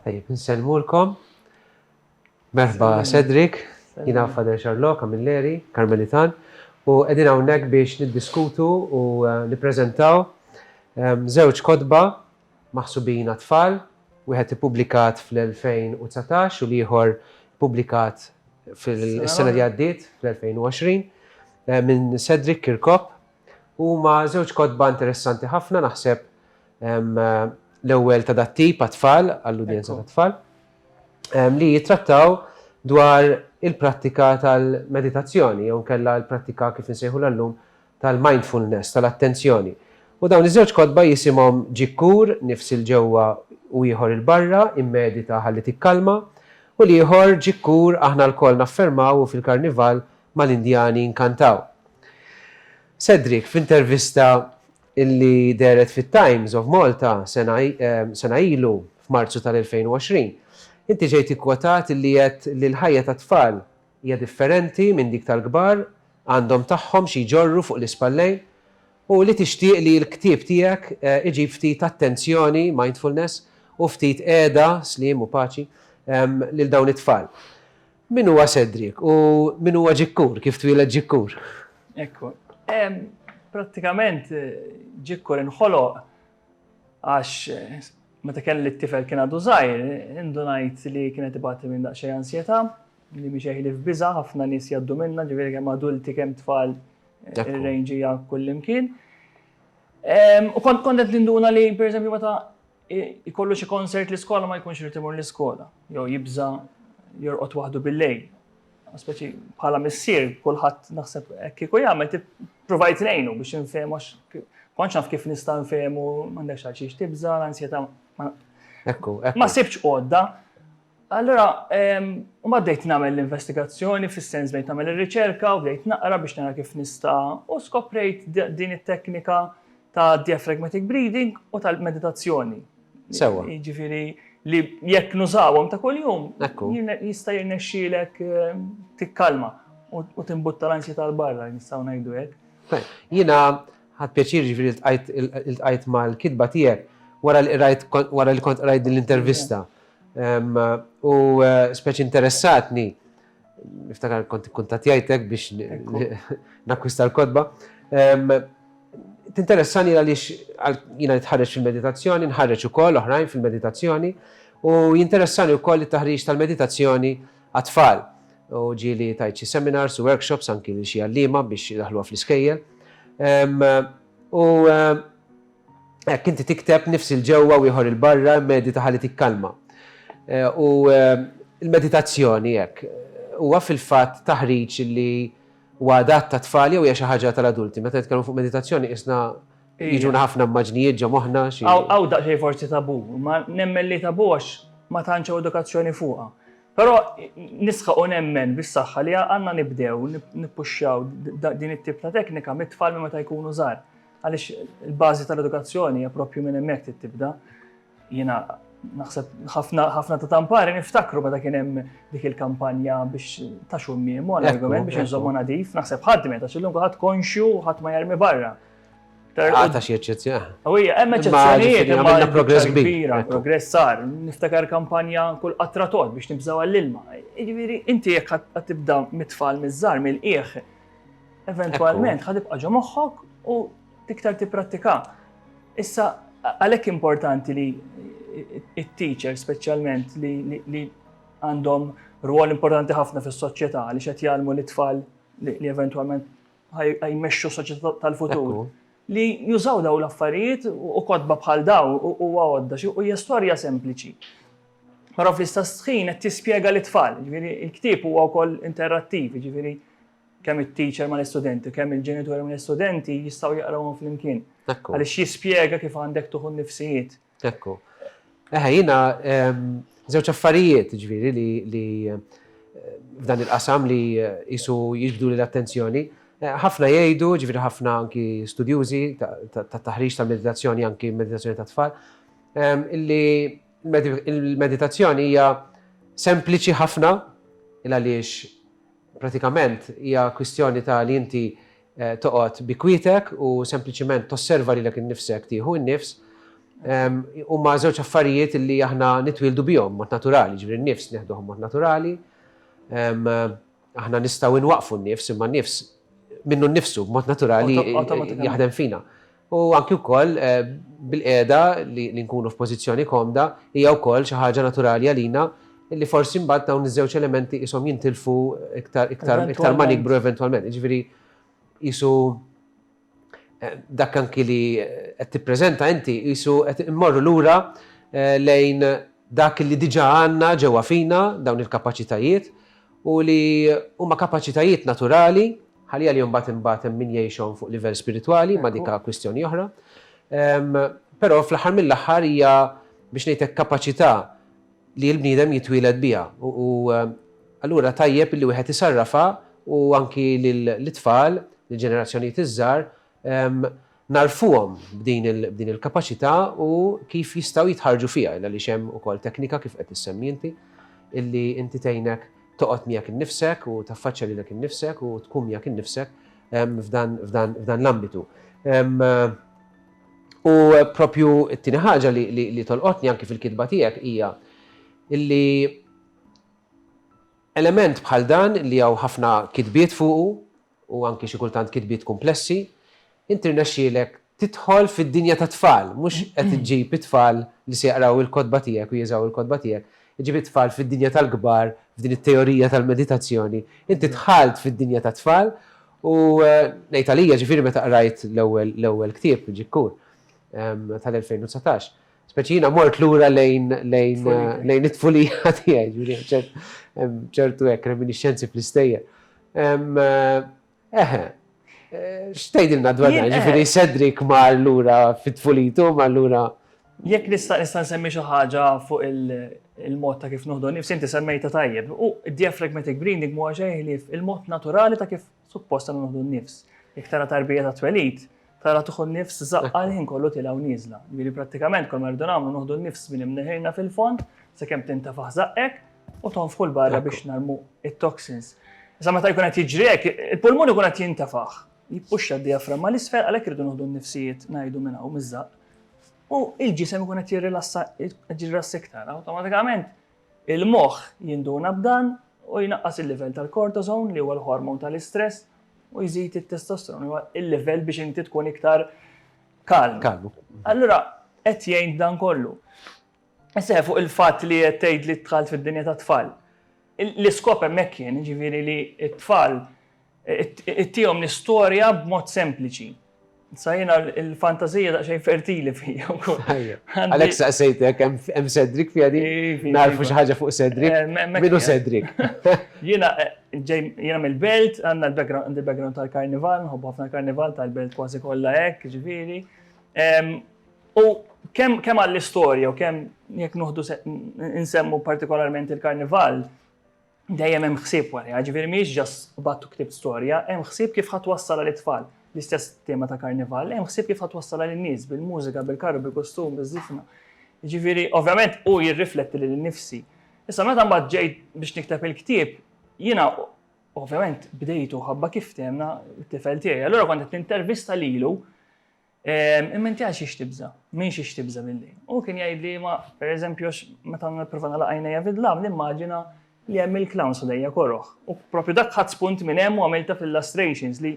Tajjeb, nsellmulkom. Merħba Cedric, jina Fader Charlotte, Camilleri, Karmelitan, u qegħdin hawnhekk biex niddiskutu u nippreżentaw żewġ kotba maħsubin għat-tfal, wieħed ippubblikat fl-2019 u l-ieħor ippubblikat fil-sena li għaddiet fl-2020 minn Cedric Kirkop. Huma żewġ kotba interessanti ħafna naħseb l-ewwel ta' dat-tip għat-tfal, għall-udjenza tat-tfal, li jitrattaw dwar il-prattika tal-meditazzjoni, jew nkella l-prattika kif insejħu l-llum tal-mindfulness, tal-attenzjoni. U dawn iż-żewġ kotba jisimhom ġikkur, nifsil ġewwa u ieħor il-barra, immedita ħalli tikkalma, u l-ieħor ġikkur aħna lkoll naffermaw u fil-karnival mal-Indjani nkantaw. Cedric, f'intervista illi deret fit-Times of Malta sena ilu f'Marzu tal-2020, inti ġejt ikkwotat illi qed li l-ħajja tat-tfal hija differenti minn dik tal-kbar, għandhom tagħhom xi jġorru fuq l-ispallejn u li tixtieq li l-ktieb tiegħek iġib ftit attenzjoni, mindfulness u ftit qiegħda, slim u paċi lil dawn it-tfal. Min huwa Cedric u min huwa ġikkur, kif twieled ġikkur? Ekku. Prattikament ġikkur inħoloq għax meta kelli t-tifel kien għadu żgħir, indunajt li kienet ibati minn daqsxejn ansjetà, li mixejli f'biża' ħafna nies jgħaddu minnha, ġifieri kemm adulti kemm tfal ir-range hija kullimkien. U kont qed ninduna li pereżempju meta jkollu xi konsert l-iskola ma jkunx irid imur l-iskola, jew jibża jorqod waħdu bil-lejl. Speċi bħala missier kulħadd naħseb kieku jagħmel tipprovajt ngħinu biex infehmu kontx naf kif nista' nfehmu m'għandekx għal xiex tibża l-ansjetà ma sibx għodda. Allura u bdejt nagħmel l-investigazzjoni fis-sens bdejt nagħmel ir-riċerka u bdejt naqra biex nara kif nista' u skoprejt din it-teknika ta' diaphragmatic breathing u tal-meditazzjoni. Sewwa. Jiġifieri li jekk nużawhom ta' kuljum jista' jirnexxielek tikkalma u timbutta l-ansjetà l-barra nistgħu ngħidu hekk. Jiena ħadd pjaċir ġifieri iltqajt mal-kitba tiegħek wara li kont rajt din l-intervista. U speċi interessatni, niftakar kont ikkuntattjajtek biex nakkwista l-kotba. Tinteressani għaliex jiena nitħarreġ fil-meditazzjoni, nħarreġ ukoll oħrajn fil-meditazzjoni, u jinteressani wkoll it-taħriġ tal-meditazzjoni għat-tfal. U ġieli tajt xi seminars u workshops anki li xi għalliema biex daħluha fl-iskejjel. U hekk inti tikteb nifsil ġewwa u ieħor il-barra, medita ħalli tikkalma. U il-meditazzjoni hekk huwa fil-fatt taħriġ li huwa adatt ta' tfal jew hija xi ħaġa tal-adulti. Meta nitkellmu fuq meditazzjoni isna jiġuna ħafna immaġnijiet ġo moħħna xi. Aw daqsxejn forsi tabu, ma nemmen li tabu għax ma tantx edukazzjoni fuqha. Però nisħaq u nemmen bis-saħħa li għandna nibdew nippuxxjaw din it-tip ta' teknika mit-tfal minn meta jkunu żgħar. Għaliex il-bażi tal-edukazzjoni hija proprju minn hemmhekk tibda. Jiena naħseb ħafna ta' tampari niftakru meta kien hemm dik il-kampanja biex ta' xummiem u l-argument biex inżommu nadif, naħseb ħadmet għax illum kulħadd konxju ħadd ma jarmi barra. Ta' xi eċċezzjoni. Awija, hemm eċċezzjonijiet imma progress kbir. Progress sar, niftakar kampanja kull qatratot biex nibżgħu għall-ilma. Jiġifieri inti jekk qed tibda mit-tfal miż-żgħar mill-qiegħ, eventwalment ħad ibqa' ġo moħħok u tiktar tipprattika. Issa għalhekk importanti li it-teacher speċjalment li għandhom rwol importanti ħafna fis-soċjetà li qed jgħallmu l-itfal li eventwalment ħajmexxu s-soċjetà tal-futur. Li jużaw daw l-affarijiet u kotba bħal daw u għodda u hija storja sempliċi. Però fl-istess ħin qed tispjega l-itfal, ġifieri l-ktieb huwa wkoll interattiv, ġifieri kemm it-teacher mal-istudenti, kemm il-ġenituri mal-istudenti jistgħu jaqrawhom flimkien. Għaliex jispjega kif għandek tuħu n-nifsijiet. Ekku. Jiena żewġ affarijiet ġifieri li f'dan il-qasam li jisu jiġbdu l-attenzjoni. Ħafna jgħidu, ġifieri ħafna anki studjużi ta' taħriġ tal-meditazzjoni anki meditazzjoni ta' tfal, illi il-meditazzjoni hija sempliċi ħafna il għaliex pratikament hija kwistjoni ta' li inti toqgħod bi kwietek u sempliċiment tosserva lilek innifsek tieħu n-nifs Huma żewġ affarijiet li aħna nitwildu bihom mod naturali, ġifieri n-nifs neħduhom mod naturali. Aħna nistgħu nwaqfu n-nifs, imma n-nifs minnu nnifsu b'mod naturali Automatikament. jaħdem fina. U anki wkoll bil-qiegħda li nkunu f'pożizzjoni komda hija wkoll xi ħaġa naturali għalina li forsi mbagħad dawn iż-żewġ elementi qishom jintilfu iktar ma nikbru eventwalment. Ġifieri qisu dak anki li qed tippreżenta inti qisu qed immorru lura lejn dak li diġà għandna ġewwa fina dawn il-kapaċitajiet u li huma kapaċitajiet naturali ħalli għalihom imbagħad min jgħixhom fuq livell spiritwali ma dika kwistjoni oħra. Però fl-aħħar mill-aħħar hija biex ngħidlek kapaċità li l-bniedem jitwieled biha. U allura tajjeb li wieħed isarrafha u anki l-tfal, l-ġenerazzjonijiet iż-żgħar narfuhom b'din il-kapaċità u kif jistgħu jitħarġu fiha għaliex hemm ukoll teknika kif qed issemmi inti illi inti tgħinek toqgħod miegħek innifsek u taffaċċja lilek innifsek u tkun miegħek innifsek f'dan l-ambitu. U propju t-tieni ħaġa li tolqotni anke fil-kitba tiegħek hija illi element bħal dan li hawn ħafna kitbiet fuqu u anke xi kultant kitbiet komplessi, inti rnexxielek tidħol fid-dinja ta' tfal, mhux qed iġġib it-tfal li se jaqraw il-kodba tiegħek u jeżgħu il-kodba tiegħek, iġib it-tfal fid-dinja tal-kbar, f'din it-teorija tal-meditazzjoni. Inti tħalt fid-dinja ta' tfal u ngħid għalija ġifieri meta qrajt l-ewwel ktieb ġikkur tal-2019. Speċi jiena mort lura lejn it-tfulija tiegħi, ċertu hekk reminiscenzi fl-istejjer. X'tgħidilna dwar dan, ġifieri Cedric mar lura fit-tfulitu, mar lura. Jekk nista' nsemmi xi ħaġa fuq il-mod ta' kif noħdu nifs, inti semmejta tajjeb. U diaphragmatic breathing huwa xejn il-mod naturali ta' kif suppost noħdu n-nifs. Jekk tara tarbija ta' twelid, tara tuħu n-nifs żaqqa ħin kollu tilgħu nieżla. Ġifieri prattikament kol ma rridu nagħmlu noħdu n-nifs minn imneħirna fil-fond sakemm tintafaħ żaqqek u tonfħu l-barra biex narmu it-toxins. Issa meta jkun qed jiġri hekk, il-pulmun ikun qed jintafaħ. Jippuxxa d-diaframma l-isfel għalhekk irridu noħdu n-nifsijiet ngħidu minn hawn miż-żaqq. U il-ġisem ikun qed jirrilassa iktar. Awtomatikament il-moħħ jinduna b'dan u jnaqqas il-livell tal-cortisone li huwa l-hormon tal-istress u jżid it-testosteron huwa il-livell biex inti tkun iktar kalm. Allura qed jgħin dan kollu. Issa fuq il-fatt li qed tgħid li dħalt fid-dinja ta' tfal. L-iskop hemmhekk kien ġifieri li t-tfal ittihom l-istorja b'mod sempliċi. Sa jiena l-fantazija daqsxejn fertili fija wkoll. Għalhekk saqsejtek hemm Cedric fiha din? Narfu xi ħaġa fuq Cedric? Minu Cedric? Jiena mill-belt, għandna l-background tal-karnival, nħobbu ħafna l-karnival tal-belt kważi kollha hekk, ġifieri. U kemm għall-istorja u kemm jekk noħdu insemmu partikolarment il-karnival, dejjem hemm ħsieb wara, ġifieri mhix ġast battu ktibt storja, hemm ħsieb kif ħatwassal għall-itfal. L-istess tema ta' karnival, hemm ħsieb kif ħatwassal għall-nies bil-mużika, bil-karru, bil-kostum, biż-żifna. Ġifieri ovvjament hu jirrifletti lil nifsi. Issa meta mbagħad ġejt biex nikteb il-ktieb, jiena ovvjament bdejtu ħabba kif temna t-tifel tiegħi. Allura kont qed nintervista lilu imma inti għax tibża, minx tibża billi. U kien jgħidli ma pereżempju meta nipprova nagħlaq għajnejja fid-dlam nimmaġina li hemm il-clown sodejja korroħ. U proprju dak ħadd spunt minn hemm u għamilta fil-illustrations li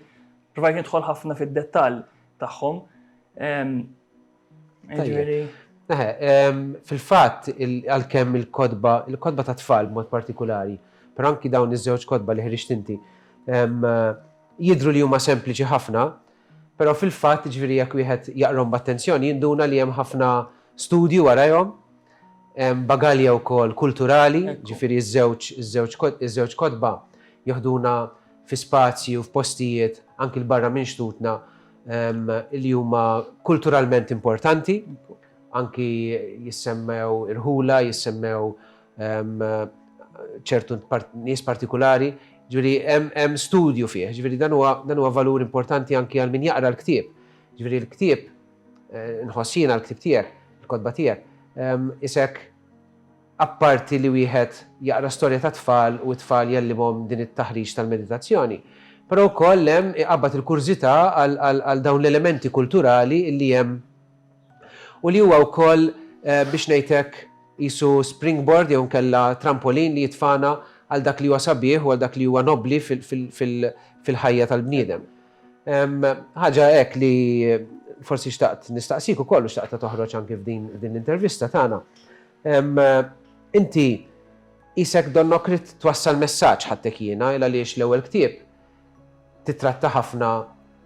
provajt nidħol ħafna fid-dettall tagħhom. Fil-fatt għalkemm il-kodba ta' tfal b'mod partikolari, però anki dawn iż-żewġ kodba li ħriġt inti jidhru li huma sempliċi ħafna, però fil-fatt ġifieri jekk wieħed jaqrom b'attenzjoni jinduna li hemm ħafna studju warahom, bagalja wkoll kulturali, ġifieri iż-żewġ kodba joħduna fi spazji u f'postijiet anki l-barra minn xtutna li huma kulturalment importanti, anki jissemmew irħula, jissemmew ċertu nies partikolari, ġifieri hemm studju fih, ġifieri dan huwa valur importanti anki għal min jaqra l-ktieb. Ġifieri l-ktieb nħossina l-ktieb tiegħek, il-kodba tiegħek, isek apparti li wieħed jaqra storja ta' tfal u t-tfal jellibhom din it-taħriġ tal-meditazzjoni. Però wkoll hemm iqabbad il-kurżità għal dawn l-elementi kulturali li hemm. u li huwa wkoll biex ngħidlek isu springboard jew nkella trampolin li jitfana għal dak li huwa sabiħ u għal dak li huwa nobbli fil-ħajja tal-bniedem. Ħaġa hekk li forsi xtaqt nistaqsik ukoll u xtaqt toħroġ anke f'din l-intervista tagħna. Inti isek donnok trid twassal messaġġ ħadtek jiena il għaliex l-ewwel ktieb titratta ħafna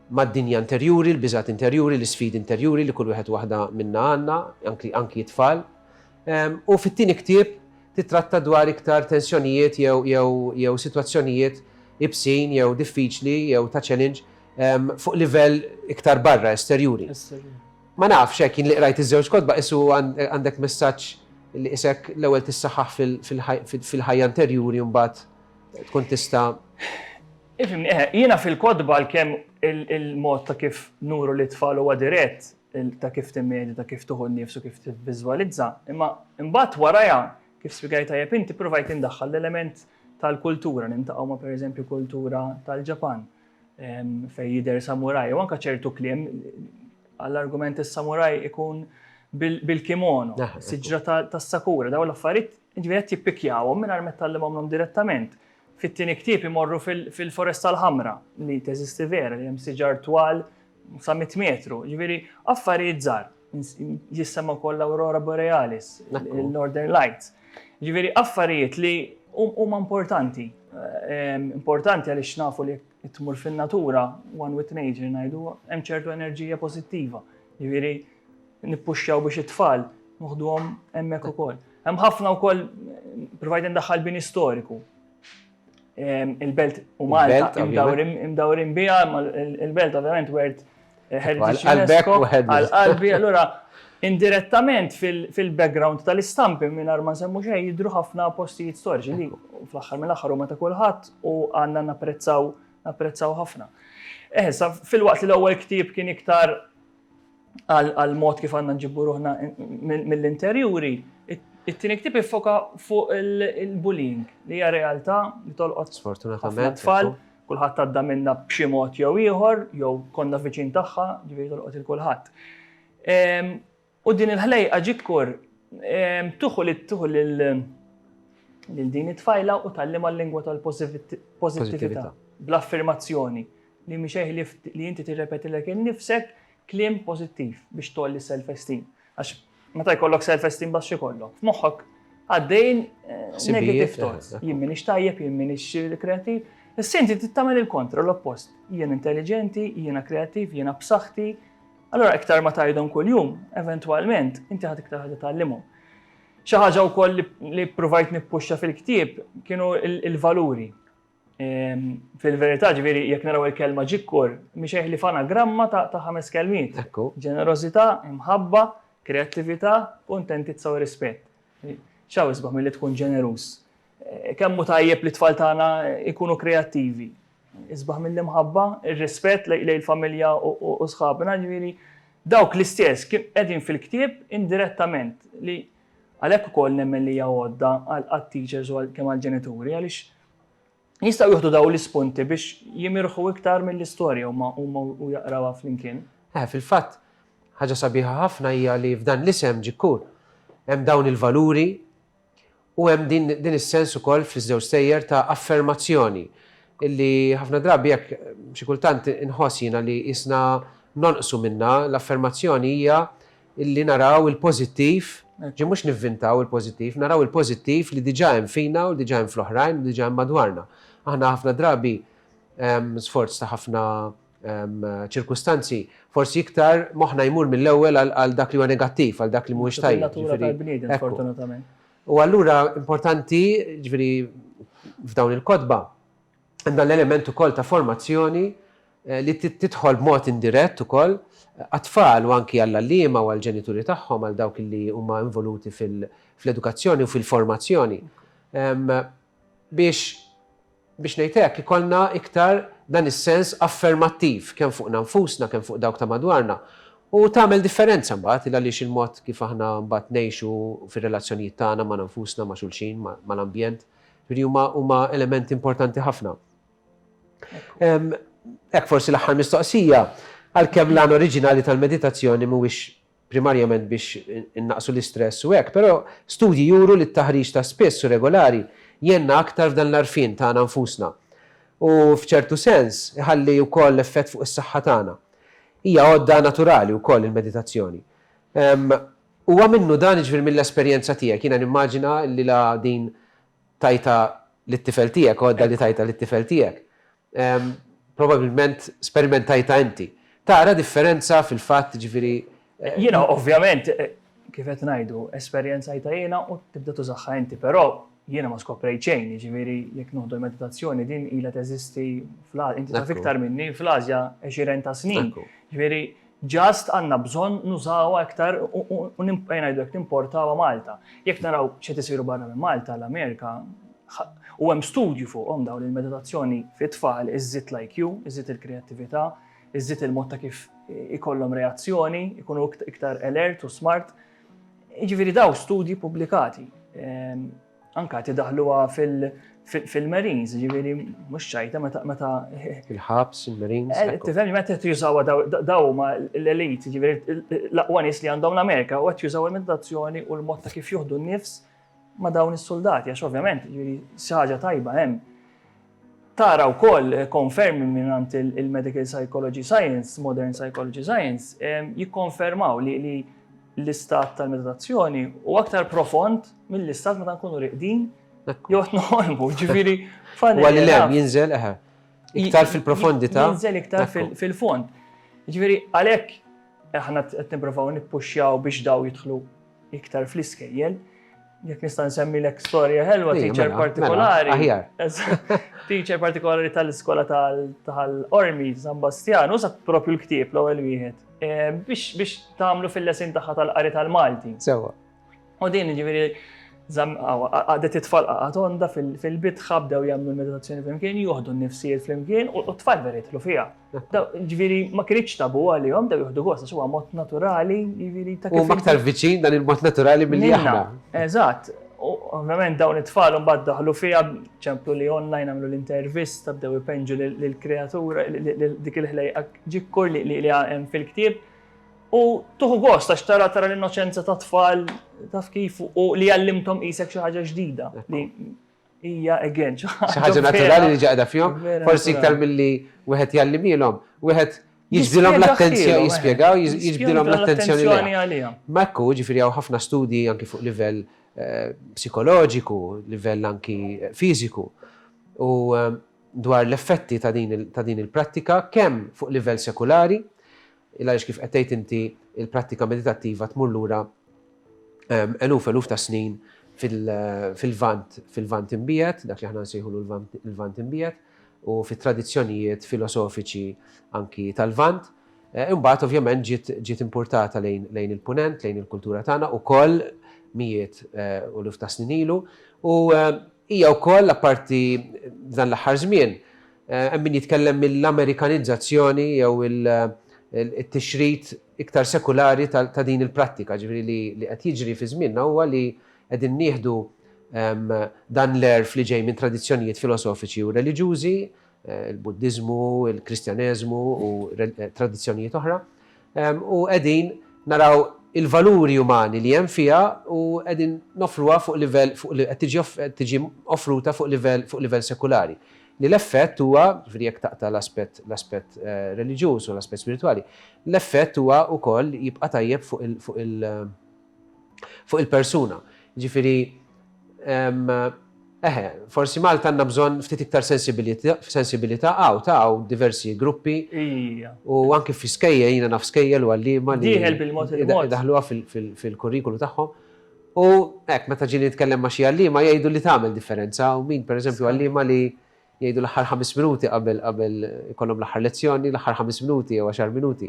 mad-dinja interjuri, l-biżgħat interjuri, l-isfidi interjuri li kull wieħed waħda minna għandna, anki t-tfal. U fit-tieni ktieb titratta dwar iktar tensjonijiet jew sitwazzjonijiet ibsin jew diffiċli jew ta' challenge fuq livell iktar barra esterjuri. Ma nafx hekk jien li qrajt iż-żewġ kotba isu għandek messaġġ li isek l-ewwel tissaħħaħ fil-ħajja interjuri u mbagħad tkun tista' Ifhimni, jiena fil-kodba għalkemm il-mod ta' kif nuru li tfal huwa dirett ta' kif timmedi, ta' kif tuħu nnifsu, kif tivviżwalizza, imma imbagħad warajja kif spjegajt tajjeb inti provajt indaħħal l-element tal-kultura, nintaqgħu ma' pereżempju kultura tal-Ġapan fejn jidher samuraj, u anke ċertu kliem għall-argument is-samuraj ikun bil-kimono, siġra tas-sakura, daw l-affarijiet ġifieri qed jippikjawhom mingħajr ma ttallimhomhom direttament. Fit-tieni ktieb imorru fil-foresta l-ħamra li teżisti vera li hemm siġar twal sa 100 metru, ġifieri affarijiet żgħar. Jissemma wkoll l-Aurora Borealis, il-Northern Lights. Ġifieri affarijiet li huma importanti. Importanti għaliex nafu li tmur fin-natura, one with nature ngħidu, hemm ċertu enerġija pożittiva. Ġifieri nippuxxjaw biex it-tfal noħduhom hemmhekk ukoll. Hemm ħafna wkoll provajt indaħħal bin istoriku. Il-belt u Malta imdawrin biha, il-belt ovvjament wert heritage UNESCO għal-qalbi, allura indirettament fil-background tal-istampi mingħajr ma nsemmu xejn jidhru ħafna postijiet storiċi li fl-aħħar mill-aħħar huma ta' kulħadd u għandna napprezzaw ħafna. Sa fil-waqt li l-ewwel ktieb kien iktar għal mod kif għandna nġibbu ruħna mill-interjuri, it-tieni ktieb iffoka fuq il-bullying li hija realtà li tolqot ħafna tfal, kulħadd għadda minnha b'xi mod jew ieħor, jew konna viċin tagħha, ġifieri tolqot il-kulħadd. U din il-ħlejqa ġikkur tuħu lil din it-tfajla u tgħallimha l-lingwa tal-pożittività bl-affirmazzjoni li mhix li inti tirrepetilek innifsek kliem pożittiv biex tolli self-esteem. Għax meta jkollok self-esteem baxx ikollok. F'moħħok għaddejn negative thoughts. Jien m'iniex tajjeb, jien m'iniex kreattiv. Issa inti tittamel il-kontra l-oppost. Jien intelligenti, jiena kreattiv, jiena b'saħħti. Allora iktar ma tgħidhom kuljum, eventwalment inti ħadd iktar ħadd tgħallimhom. Xi ħaġa wkoll li provajt nippuxxa fil-ktieb kienu il-valuri. Fil-verità ġifieri jekk naraw il-kelma ġikkur mhix li fanagramma ta' 5 kelmiet. Ġenerożità, imħabba, kreattività, kuntentizza u rispett. X'hawn isbaħ milli tkun ġeneruż. Kemm hu tajjeb li t-tfal tagħna ikunu kreattivi. Isbaħ mill-imħabba, ir-rispett lejn il-familja u sħabna, ġifieri dawk l-istess qegħdin fil-ktieb indirettament li għalhekk ukoll nemmen li hija għodda għat-teachers u kemm għall-ġenituri għaliex jistgħu jieħdu daw l-ispunti biex jimirħu iktar mill-istorja u jaqrawha flimkien. Fil-fatt, ħaġa sabiħa ħafna hija li f'dan l-isem ġikkur hemm dawn il-valuri u hemm din is-sens ukoll fl-żewġ sejjer ta' affermazzjoni illi ħafna drabi jekk xi kultant inħoss jiena li isna nonqsu minnha l-affermazzjoni hija illi naraw il-pożittiv, mhux nivvintaw il-pożittiv, naraw il-pożittiv li diġà hemm fina u diġà hemm fl-oħrajn u diġà hemm madwarna. Aħna ħafna drabi sforz ta' ħafna ċirkustanzi, forsi iktar moħħna jmur mill-ewwel għal dak li huwa negattiv, għal dak li mhuwiex tajjeb. Natura tal-bniedem sfortunatament. U allura importanti, ġifieri f'dawn il-kotba, għandna l-element ukoll ta' formazzjoni li tidħol b'mod indirett ukoll għat-tfal u anki għall-allima u għall-ġenituri tagħhom għal dawk li huma involuti fl-edukazzjoni u fil-formazzjoni. Biex ngħidlek ikollna iktar dan is-sens affermattiv kemm fuqna nfusna, kemm fuq dawk ta' madwarna. U tagħmel differenza mbagħad għaliex il-mod kif aħna mbagħad ngħixu fir-relazzjonijiet tagħna ma' nfusna ma' xulxin, mal-ambjent, huma elementi importanti ħafna. Hekk forsi l-aħħar mistoqsija, għalkemm l-għan oriġinali tal-meditazzjoni mhuwiex primarjament biex innaqsu l-istress u hekk, però studji juru li t-taħriġ ta' spess u regolari jenna aktar f'dan l-arfin tagħna nfusna. U f'ċertu sens iħalli wkoll effett fuq is-saħħa tagħna. Hija għodda naturali wkoll il-meditazzjoni. Huwa minnu dan jiġifier mill-esperjenza tiegħek, jiena nimmaġina li la din tajta lit-tifel tiegħek, għodda li tajta lit-tifel tiegħek. Probabilment sperimentajta inti. Tara differenza fil-fatt ġifieri. Jiena ovvjament kif qed ngħidu esperjenzajta jiena u tibda tużaħħa inti, però jiena ma skoprejt xejn, jiġifieri jekk noħdu l-meditazzjoni din ilha teżisti inti taf iktar minni fl-Asja 20 ta' snin. Jiġifieri ġast għandna bżonn nużawha aktar u ngħidu jekk nimportawha Malta. Jekk naraw x'qed isiru barra minn Malta l-Amerika u hemm studju fuqhom dawn il-meditazzjoni fit-tfal iżżid l-IQ, iżżid il-kreattività, iżżid il-mod ta' kif ikollhom reazzjoni, ikunu iktar alert u smart. Jiġifieri daw studji pubblikati. Anka tidaħluha fil-Marines, ġifieri mhux ċajta meta il-ħabs, il-Marines. Tifhem meta qed jużawha daw ma l-elit, ġifieri l-aqwa nies li għandhom l-Amerika u qed jużaw il-meditazzjoni u l-mod ta' kif joħdu n-nifs ma' dawn is-soldati, għax ovvjament ġifieri xi ħaġa tajba hemm. Tara wkoll konfermi mingħand il-Medical Psychology Science, Modern Psychology Science, jikkonfermaw li l-istat tal-meditazzjoni u aktar profond mill-istat meta nkunu riqdin jew qed noħolmu, ġifieri U għalli lem jinżel iktar fil-profondità. Jinżel iktar fil-fond. Ġifieri għalhekk aħna qed nippruvaw nippuxxjaw biex daw jidħlu iktar fl-iskejjel. Jekk nista' nsemmilek storja ħelwa teacher partikolari. Teacher partikolari tal-iskola tal-Ormi San Bastian użat propju l-ktieb l-ewwel wieħed biex tagħmlu fil-lesin tagħha tal-qari tal-Malti. Sewwa. U din jiġifieri għadet it-tfal għatonda fil-bitħa bdew jagħmlu l-meditazzjoni flimkien, joħdu n-nifsijiet flimkien u t-tfal vera jidħlu fiha. Ġifieri ma kienx tabu għalihom dew jieħdu gost għax huwa mod naturali jiġifieri ta' kif. Aktar viċin dan il-mod naturali milli aħna. Eżatt. Ovvjament dawn it-tfal mbagħad daħlu fiha ċemplu li online għamlu l-intervista bdew ipenġu lill-kreatura dik il-ħlejqa ġikkur li hemm fil-ktieb. U tuħu gost għax tara l-innoċenza ta' tfal taf kif u li għallimtom qisek xi ħaġa ġdida li hija again xi ħaġa naturali li ġaqda fihom, forsi iktar milli wieħed jallimilhom, wieħed jiġbdilhom l-attenzjoni, jispjegaw, jiġbdilhom l-attenzjoni għalihom. Ma hekk ġifieri hawn ħafna studji anki fuq livell psikoloġiku, livell anki fiżiku u dwar l-effetti ta' din il-prattika kemm fuq livell sekulari il-għalix kif qed inti il-prattika meditattiva tmur lura eluf ta' snin fil-vant imbiet, dak li aħna nsejħulu l-vant imbiet, u fit-tradizzjonijiet filosofiċi anki tal-vant. Imbagħad ovvjament ġiet importata lejn il-punent, lejn il-kultura tagħna ukoll mijiet u eluf ta' snin ilu. U hija wkoll apparti dan l-aħħar żmien hemm min jitkellem mill-Amerikanizzazzjoni jew il-tixrid iktar sekulari ta' din il-prattika, ġifieri li qed jiġri fi żmienna huwa li qegħdin nieħdu dan l-erf li ġej minn tradizzjonijiet filosofiċi u reliġjużi, il-Buddiżmu, il-Kristjaneżmu u tradizzjonijiet oħra, u qegħdin naraw il-valuri umani li hemm fiha u qegħdin nofruha fuq livell qed tiġi offruta fuq livell sekulari. Li l-effett huwa, ġifieri jekk taqta l-aspett reliġjuż u l-aspett spiritwali, l-effett huwa wkoll jibqa' tajjeb fuq il-persuna. Ġifieri forsi Malta għandna bżonn ftit iktar sensibilità għaw diversi gruppi u anke fi skejjel jiena naf skejjel u għalliema li daħluha fil-kurrikulu tagħhom. U hekk meta ġieli nitkellem ma' xi għalliema jgħidu li tagħmel differenza u min pereżempju għalliema li jgħidu l-aħħar 5 minuti qabel ikollhom l-aħħar lezzjoni, l-aħħar 5 minuti jew 10 minuti.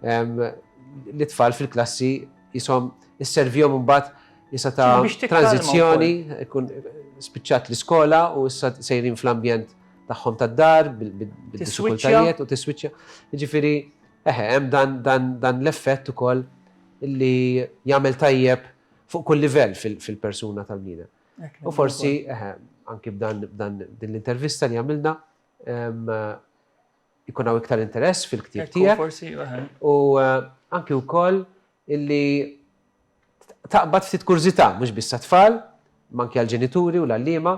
L-itfal fil-klassi jisom isservihom imbagħad jista' ta' tranzizzjoni, ikun spiċċat l-iskola u issa sejrin fl-ambjent tagħhom tad-dar bil-diffikultajiet u tiswiċċja. Jiġifieri hemm dan l-effett ukoll li jagħmel tajjeb fuq kull livell fil-persuna tal-bniedem. U forsi anki b'dan din l-intervista li għamilna ikun hawn iktar interess fil-ktieb tiegħek. U anki wkoll illi taqbad ftit kurzità, mhux biss tfal, manki għal-ġenituri u l-allima,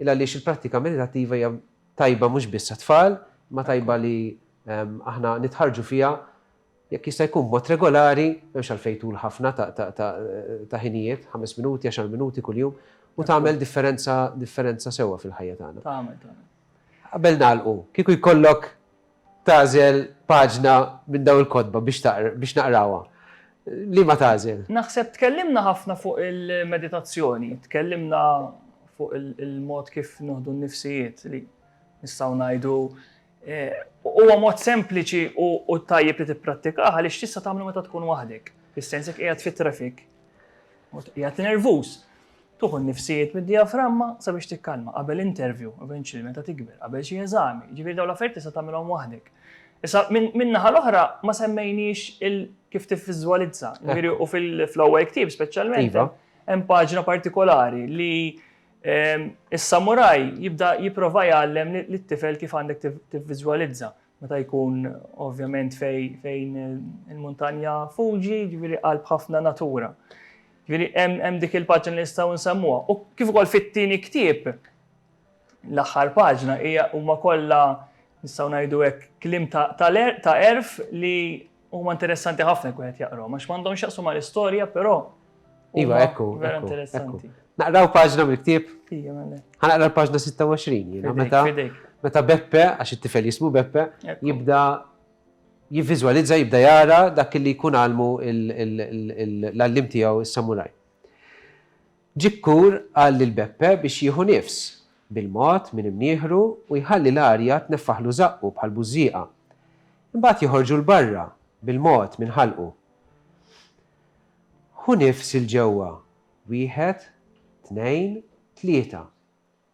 illa li il-prattika meditattiva hija tajba mhux biss tfal, ma tajba li aħna nitħarġu fija jekk jista' jkun mod regolari, m'hemmx għalfejn tul ħafna ta' ħinijiet, 5 minuti, 10 minuti kuljum, u tagħmel differenza sewwa fil-ħajja tagħna. Tagħmel. Qabel nagħlqu, kieku jkollok tagħżel paġna minn daw il-kotba biex naqrawha. Li ma tagħżel? Naħseb tkellimna ħafna fuq il-meditazzjoni, tkellimna fuq il-mod kif noħdu n-nifsijiet li nistgħu ngħidu huwa mod sempliċi u tajjeb li tipprattikah għaliex tista' tagħmlu meta tkun waħdek. Fis-sens jekk qiegħed fit-traffic, qiegħed nervuż. Tuħu n-nifsijiet mid-diaframma sabiex tikkalma qabel interview, eventually meta tikber, qabel xi eżami. Ġifieri dawn l-affarijiet tista' tagħmilhom waħdek. Issa minn naħa l-oħra ma semmejniex kif tivviżwalizza. Ġifieri u fil-flow Active speċjalment hemm paġna partikolari li is-samuraj jibda jipprova jgħallem lit-tifel kif għandek tivviżwalizza. Meta jkun ovvjament fejn il-muntanja Fuji, ġifieri qalb ħafna natura. Ġifieri hemm dik il-paġna li nistgħu nsemmuha. U kif ukoll fit-tieni ktieb l-aħħar paġna hija huma kollha nistgħu ngħidu hekk kliem ta' erf li huma interessanti ħafna jkun qed jaqrahom għax m'għandhomx jaqsmu mal-istorja, però Iva, ekku. vera interessanti. Naqraw paġna mill-ktieb. Ija mele. Ħanaqra l-paġna 26 jiena Fidejk. meta Beppe, għax it-tifel jismu Beppe, jibda jivviżwalizza, jibda jara dak li jkun għalmu l-allim tiegħu is-samuraj. Ġikkur qal lil Beppe biex jieħu nifs bil-mod minn imnieħru u jħalli l-arja tneffaħlu zaqqu bħal bużieqa. Imbagħad joħorġu l-barra bil-mod minn ħalqu. Hu nifs il-ġewwa. 1, 2, 3.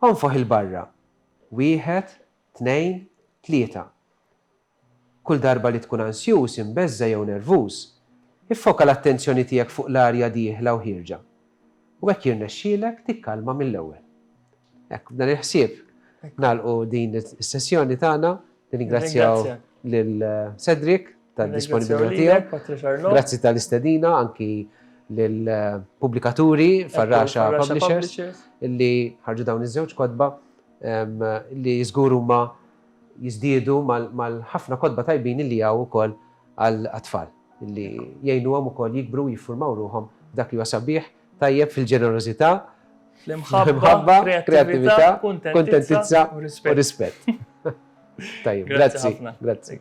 Honfoħ il-barra. 1, 2, 3. Kull darba li tkun ansjuż, imbeżza jew nervuż, iffoka l-attenzjoni tiegħek fuq l-arja dieħla u ħirġa. U hekk jirnexxielek tikkalma mill-ewwel. Hekk b'dan il-ħsieb nagħlqu din is-sessjoni tagħna, nirringrazzjaw lil Cedric tad-disponibilità tiegħu. Grazzi tal-istedina anki lill-pubblikaturi Farraxa Publishers illi ħarġu dawn iż-żewġ kotba li żgur huma jiżdiedu mal-ħafna kotba tajbin illi hawn ukoll għall-atfal illi jgħinuhom ukoll jikbru jiffurmaw ruhom dak li huwa sabiħ tajjeb fil-ġenerożità, fl-imħabba, kreattività, kuntentizza u rispett. Tajjeb, grazzi.